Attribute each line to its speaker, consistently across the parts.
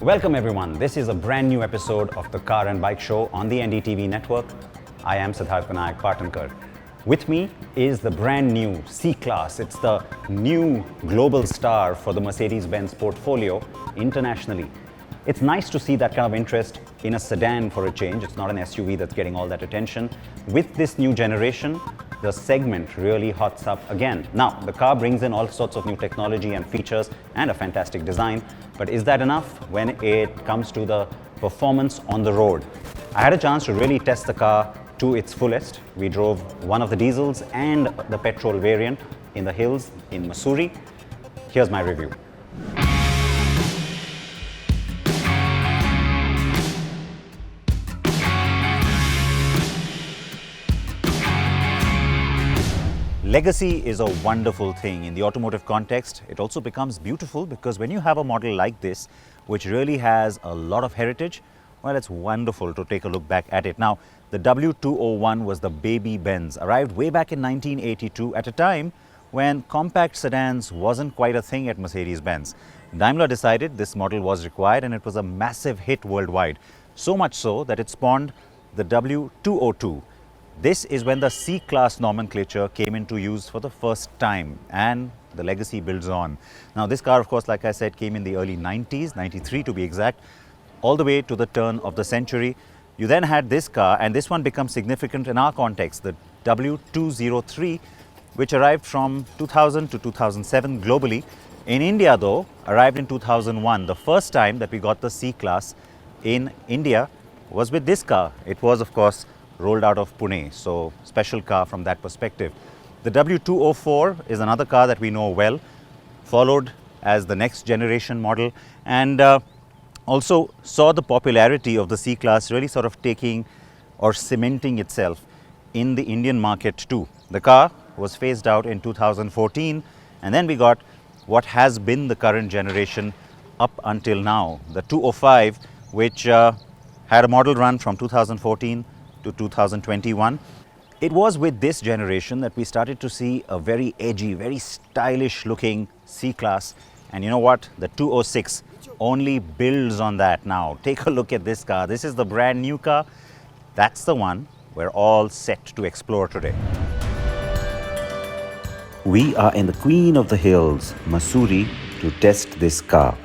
Speaker 1: Welcome everyone. This is a brand new episode of the Car and Bike Show on the NDTV network. I am Siddharth Vinayak Patankar. With me is the brand new C-Class. It's the new global star for the Mercedes-Benz portfolio internationally. It's nice to see that kind of interest in a sedan for a change. It's not an SUV that's getting all that attention. With this new generation, the segment really hots up again. Now, the car brings in all sorts of new technology and features and a fantastic design, but is that enough when it comes to the performance on the road? I had a chance to really test the car to its fullest. We drove one of the diesels and the petrol variant in the hills in Missouri. Here's my review. Legacy is a wonderful thing. In the automotive context, it also becomes beautiful because when you have a model like this, which really has a lot of heritage, well, it's wonderful to take a look back at it. Now, the W201 was the baby Benz, arrived way back in 1982 at a time when compact sedans wasn't quite a thing at Mercedes-Benz. Daimler decided this model was required and it was a massive hit worldwide. So much so that it spawned the W202. This is when the C-Class nomenclature came into use for the first time and the legacy builds on. Now this car, of course, like I said, came in the early 90s, 93 to be exact, all the way to the turn of the century. You then had this car, and this one becomes significant in our context, the W203, which arrived from 2000 to 2007 globally. In India, though, arrived in 2001. The first time that we got the C-Class in India was with this car. It was, of course, rolled out of Pune, so special car from that perspective. The W204 is another car that we know well, followed as the next generation model, and also saw the popularity of the C-Class really sort of taking or cementing itself in the Indian market too. The car was phased out in 2014, and then we got what has been the current generation up until now, the 205, which had a model run from 2014 to 2021. It was with this generation that we started to see a very edgy, very stylish looking C-Class. And you know what? The 206 only builds on that now. Take a look at this car. This is the brand new car. That's the one we're all set to explore today. We are in the Queen of the Hills, Missouri, to test this car.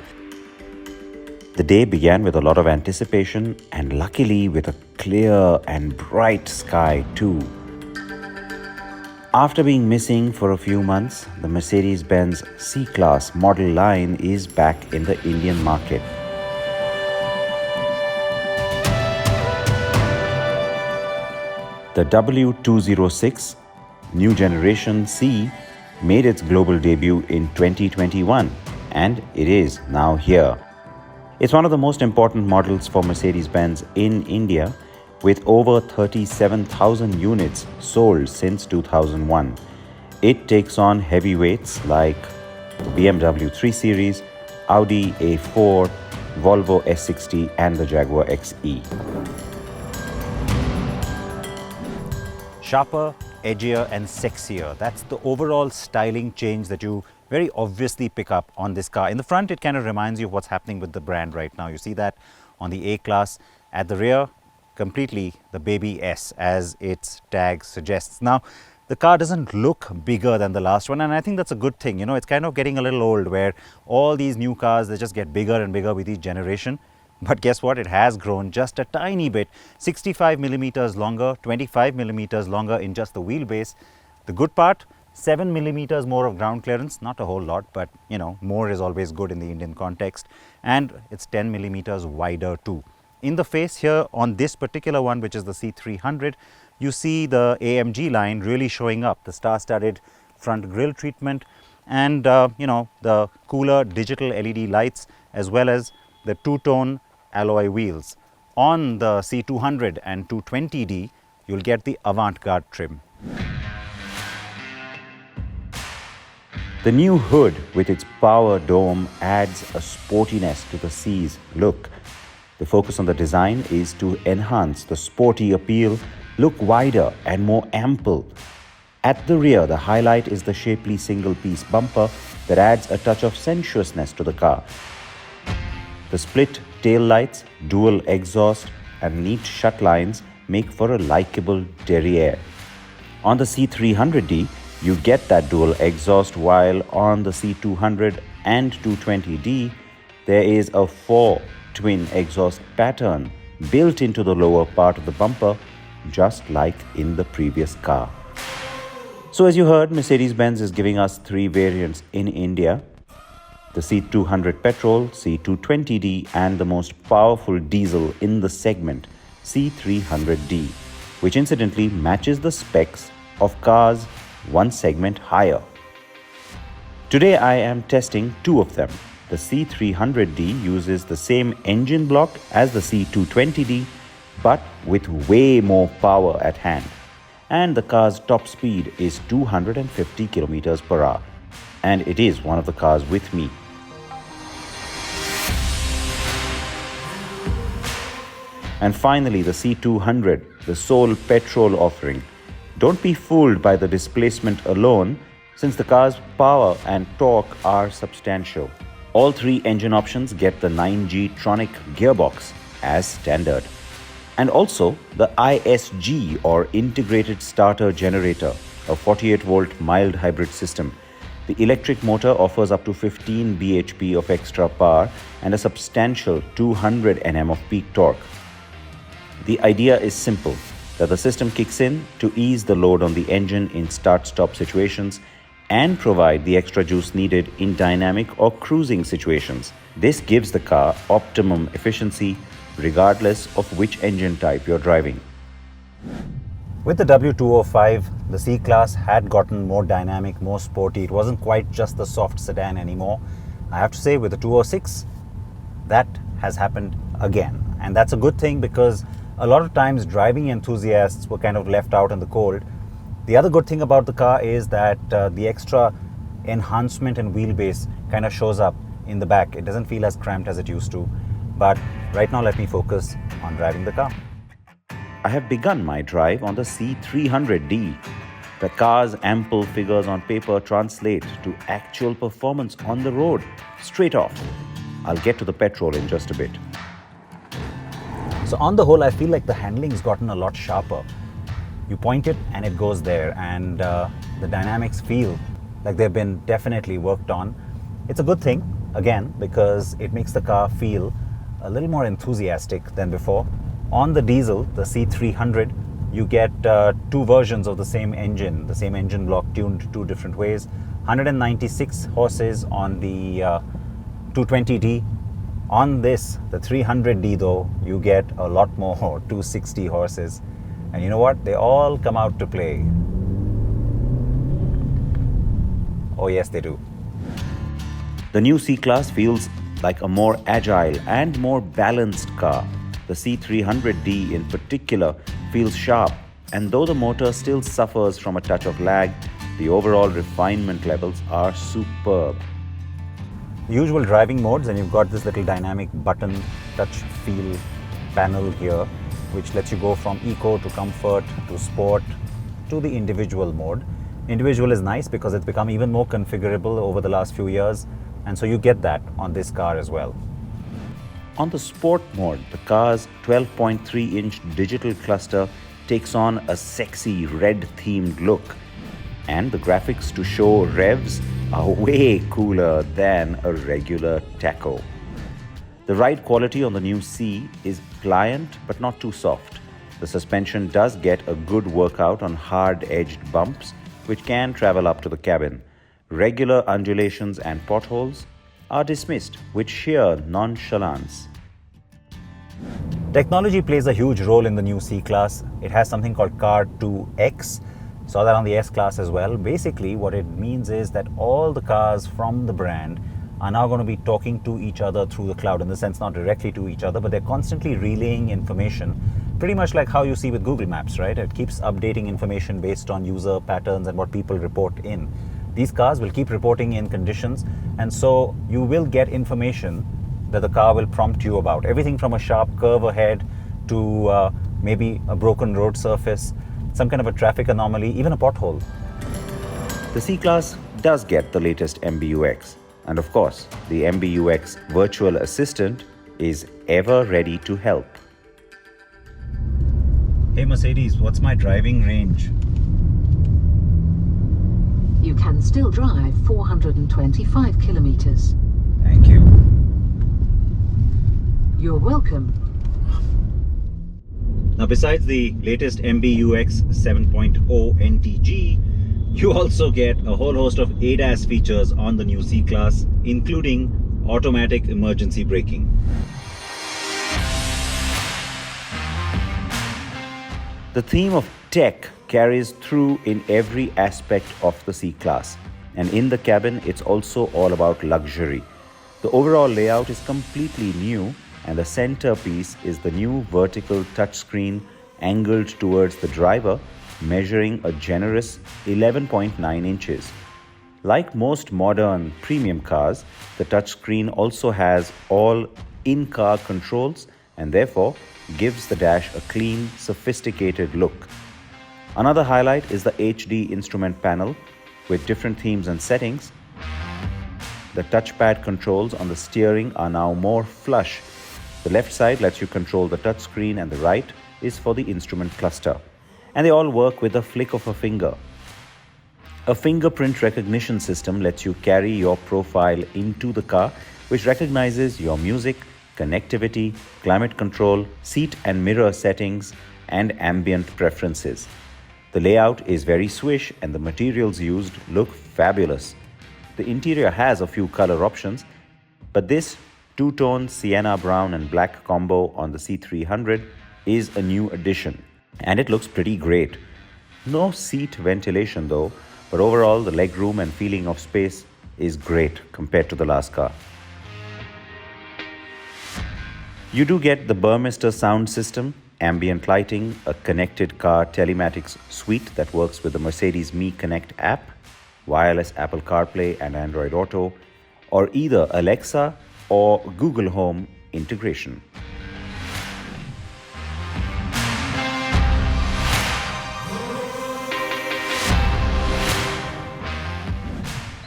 Speaker 1: The day began with a lot of anticipation and luckily with a clear and bright sky too. After being missing for a few months, the Mercedes-Benz C-Class model line is back in the Indian market. The W206 New Generation C made its global debut in 2021 and it is now here. It's one of the most important models for Mercedes-Benz in India, with over 37,000 units sold since 2001. It takes on heavyweights like BMW 3 Series, Audi A4, Volvo S60 and the Jaguar XE. Sharper, edgier and sexier. That's the overall styling change that you very obviously pick up on this car. In the front, it kind of reminds you of what's happening with the brand right now. You see that on the A-Class. At the rear, completely the baby S, as its tag suggests. Now, the car doesn't look bigger than the last one, and I think that's a good thing. You know, it's kind of getting a little old where all these new cars, they just get bigger and bigger with each generation. But guess what? It has grown just a tiny bit. 65 millimeters longer, 25 millimeters longer in just the wheelbase. The good part, 7 millimeters more of ground clearance, not a whole lot, but you know, more is always good in the Indian context. And it's 10 millimeters wider too. In the face here on this particular one, which is the C300, you see the AMG line really showing up, the star-studded front grille treatment and you know, the cooler digital LED lights as well as the two-tone alloy wheels. On the C200 and 220D, you'll get the avant-garde trim. The new hood with its power dome adds a sportiness to the C's look. The focus on the design is to enhance the sporty appeal, look wider and more ample. At the rear, the highlight is the shapely single-piece bumper that adds a touch of sensuousness to the car. The split tail lights, dual exhaust and neat shut lines make for a likeable derriere. On the C300D, you get that dual exhaust, while on the C200 and 220D, there is a 4 twin exhaust pattern built into the lower part of the bumper, just like in the previous car. So as you heard, Mercedes-Benz is giving us 3 variants in India: the C200 petrol, C220D, and the most powerful diesel in the segment, C300D, which incidentally matches the specs of cars one segment higher. Today I am testing 2 of them. The C300D uses the same engine block as the C220D, but with way more power at hand. And the car's top speed is 250 kilometers per hour. And it is one of the cars with me. And finally, the C200, the sole petrol offering. Don't be fooled by the displacement alone, since the car's power and torque are substantial. All 3 engine options get the 9G Tronic gearbox as standard. And also the ISG, or Integrated Starter Generator, a 48-volt mild hybrid system. The electric motor offers up to 15 bhp of extra power and a substantial 200 Nm of peak torque. The idea is simple, that the system kicks in to ease the load on the engine in start-stop situations and provide the extra juice needed in dynamic or cruising situations. This gives the car optimum efficiency regardless of which engine type you're driving. With the W205, the C-Class had gotten more dynamic, more sporty. It wasn't quite just the soft sedan anymore. I have to say, with the 206, that has happened again. And that's a good thing, because a lot of times driving enthusiasts were kind of left out in the cold. The other good thing about the car is that the extra enhancement and wheelbase kind of shows up in the back. It doesn't feel as cramped as it used to. But right now, let me focus on driving the car. I have begun my drive on the C300D. The car's ample figures on paper translate to actual performance on the road straight off. I'll get to the petrol in just a bit. So on the whole, I feel like the handling's gotten a lot sharper. You point it and it goes there, and the dynamics feel like they've been definitely worked on. It's a good thing, again, because it makes the car feel a little more enthusiastic than before. On the diesel, the C300, you get 2 versions of the same engine block tuned 2 different ways. 196 horses on the 220D. On this, the 300D though, you get a lot more, 260 horses. And you know what? They all come out to play. Oh yes, they do. The new C-Class feels like a more agile and more balanced car. The C300D in particular feels sharp, and though the motor still suffers from a touch of lag, the overall refinement levels are superb. The usual driving modes, and you've got this little dynamic button touch feel panel here, which lets you go from eco to comfort to sport to the individual mode. Individual is nice because it's become even more configurable over the last few years, and so you get that on this car as well. On the sport mode, the car's 12.3-inch digital cluster takes on a sexy red-themed look, and the graphics to show revs are way cooler than a regular tacho. The ride quality on the new C is pliant but not too soft. The suspension does get a good workout on hard-edged bumps, which can travel up to the cabin. Regular undulations and potholes are dismissed with sheer nonchalance. Technology plays a huge role in the new C-Class. It has something called Car2X. Saw that on the S-Class as well. Basically, what it means is that all the cars from the brand are now going to be talking to each other through the cloud. In the sense, not directly to each other, but they're constantly relaying information. Pretty much like how you see with Google Maps, right? It keeps updating information based on user patterns and what people report in. These cars will keep reporting in conditions, and so you will get information that the car will prompt you about. Everything from a sharp curve ahead to maybe a broken road surface, some kind of a traffic anomaly, even a pothole. The C-Class does get the latest MBUX. And of course, the MBUX virtual assistant is ever ready to help. Hey Mercedes, what's my driving range?
Speaker 2: You can still drive 425 kilometers.
Speaker 1: Thank you.
Speaker 2: You're welcome.
Speaker 1: Now, besides the latest MBUX 7.0 NTG, you also get a whole host of ADAS features on the new C-Class, including automatic emergency braking. The theme of tech carries through in every aspect of the C-Class. And in the cabin, it's also all about luxury. The overall layout is completely new, and the centerpiece is the new vertical touchscreen angled towards the driver, measuring a generous 11.9 inches. Like most modern premium cars, the touchscreen also has all in-car controls and therefore gives the dash a clean, sophisticated look. Another highlight is the HD instrument panel with different themes and settings. The touchpad controls on the steering are now more flush. The left side lets you control the touchscreen and the right is for the instrument cluster. And they all work with a flick of a finger. A fingerprint recognition system lets you carry your profile into the car, which recognizes your music, connectivity, climate control, seat and mirror settings, and ambient preferences. The layout is very swish and the materials used look fabulous. The interior has a few color options, but this two-tone sienna brown and black combo on the C300 is a new addition, and it looks pretty great. No seat ventilation though, but overall the legroom and feeling of space is great compared to the last car. You do get the Burmester sound system, ambient lighting, a connected car telematics suite that works with the Mercedes Me Connect app, wireless Apple CarPlay and Android Auto, or either Alexa or Google Home integration.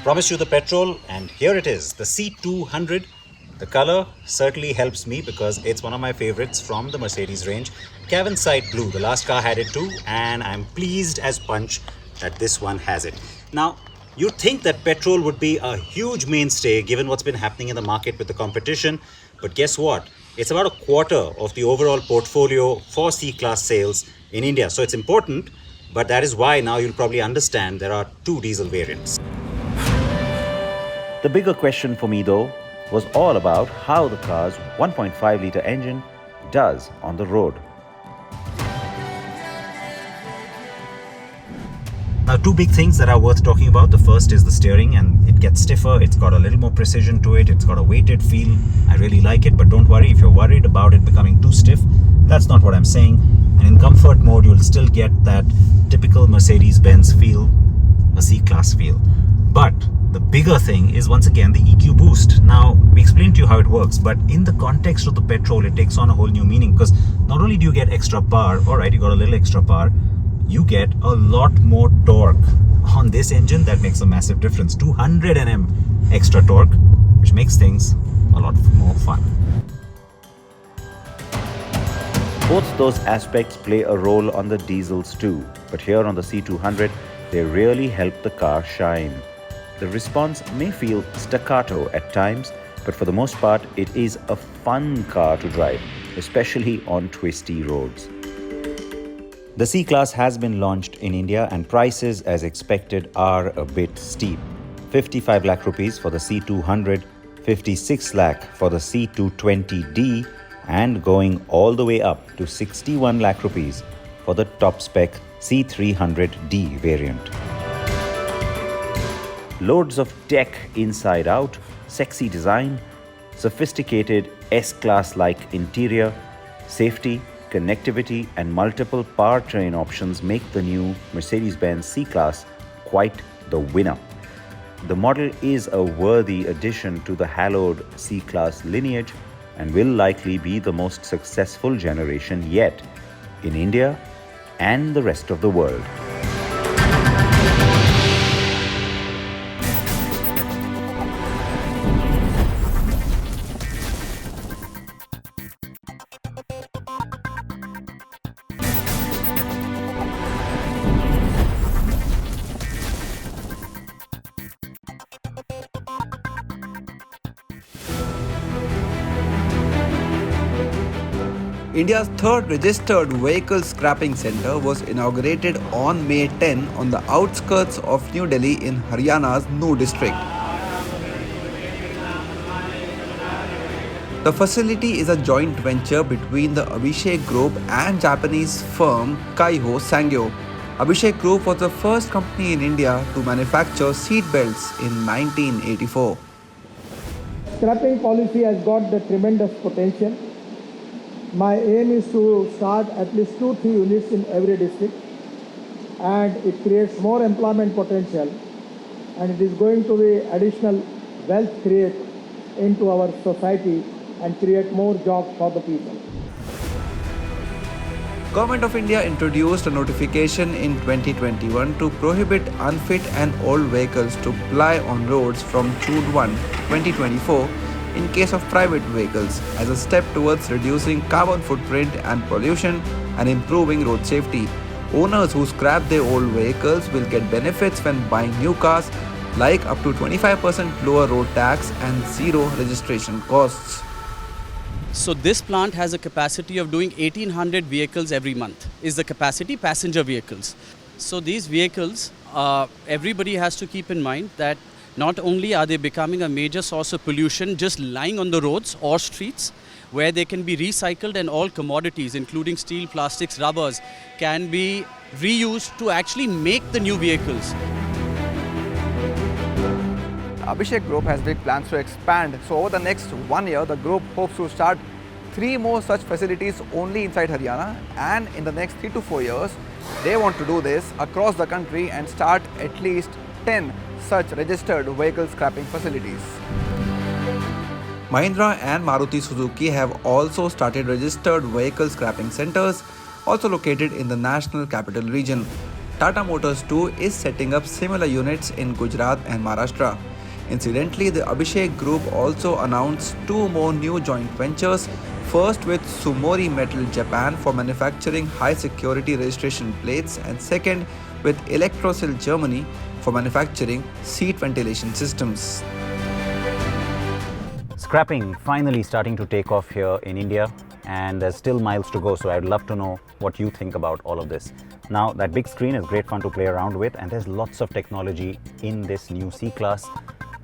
Speaker 1: Promised you the petrol, and here it is, the C200. The color certainly helps me because it's one of my favorites from the Mercedes range. Cabin side blue, the last car had it too, and I'm pleased as punch that this one has it. Now, you'd think that petrol would be a huge mainstay given what's been happening in the market with the competition, but guess what? It's about a quarter of the overall portfolio for C-Class sales in India. So it's important, but that is why now you'll probably understand there are two diesel variants. The bigger question for me though was all about how the car's 1.5-litre engine does on the road. Now, two big things that are worth talking about. The first is the steering, and it gets stiffer. It's got a little more precision to it. It's got a weighted feel. I really like it, but don't worry if you're worried about it becoming too stiff. That's not what I'm saying. And in comfort mode, you'll still get that typical Mercedes-Benz feel, a C-Class feel. But the bigger thing is, once again, the EQ boost. Now, we explained to you how it works, but in the context of the petrol, it takes on a whole new meaning, because not only do you get extra power, all right, you got a little extra power, you get a lot more torque. On this engine, that makes a massive difference. 200 Nm extra torque, which makes things a lot more fun. Both those aspects play a role on the diesels too, but here on the C200, they really help the car shine. The response may feel staccato at times, but for the most part, it is a fun car to drive, especially on twisty roads. The C-Class has been launched in India, and prices, as expected, are a bit steep. 55 lakh rupees for the C200, 56 lakh for the C220D, and going all the way up to 61 lakh rupees for the top spec C300D variant. Loads of tech inside out, sexy design, sophisticated S-Class-like interior, safety, connectivity and multiple powertrain options make the new Mercedes-Benz C-Class quite the winner. The model is a worthy addition to the hallowed C-Class lineage and will likely be the most successful generation yet in India and the rest of the world.
Speaker 3: India's third registered vehicle scrapping center was inaugurated on May 10 on the outskirts of New Delhi in Haryana's Noor district. The facility is a joint venture between the Abhishek Group and Japanese firm Kaiho Sangyo. Abhishek Group was the first company in India to manufacture seat belts in 1984.
Speaker 4: Scrapping policy has got the tremendous potential. My aim is to start at least 2-3 units in every district, and it creates more employment potential, and it is going to be additional wealth create into our society and create more jobs for the people.
Speaker 3: Government of India introduced a notification in 2021 to prohibit unfit and old vehicles to ply on roads from June 1, 2024 in case of private vehicles as a step towards reducing carbon footprint and pollution and improving road safety. Owners who scrap their old vehicles will get benefits when buying new cars, like up to 25% lower road tax and zero registration costs.
Speaker 5: So this plant has a capacity of doing 1800 vehicles every month, is the capacity, passenger vehicles. So these vehicles, everybody has to keep in mind that not only are they becoming a major source of pollution just lying on the roads or streets, where they can be recycled and all commodities, including steel, plastics, rubbers, can be reused to actually make the new vehicles.
Speaker 6: Abhishek Group has big plans to expand. So over the next 1 year, the group hopes to start 3 more such facilities only inside Haryana, and in the next 3 to 4 years, they want to do this across the country and start at least 10 such registered vehicle scrapping facilities.
Speaker 3: Mahindra and Maruti Suzuki have also started registered vehicle scrapping centers, also located in the National Capital Region. Tata Motors too is setting up similar units in Gujarat and Maharashtra. Incidentally, the Abhishek Group also announced 2 more new joint ventures, first with Sumori Metal Japan for manufacturing high security registration plates, and second with Electrosil Germany for manufacturing seat ventilation systems.
Speaker 1: Scrapping finally starting to take off here in India, and there's still miles to go, so I'd love to know what you think about all of this. Now, that big screen is great fun to play around with, and there's lots of technology in this new C-Class.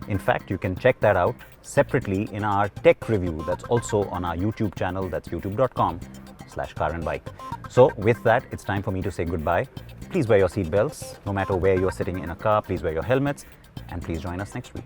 Speaker 1: In fact, you can check that out separately in our tech review that's also on our YouTube channel, that's youtube.com/CarAndBike. So with that, it's time for me to say goodbye. Please wear your seatbelts, no matter where you're sitting in a car, please wear your helmets, and please join us next week.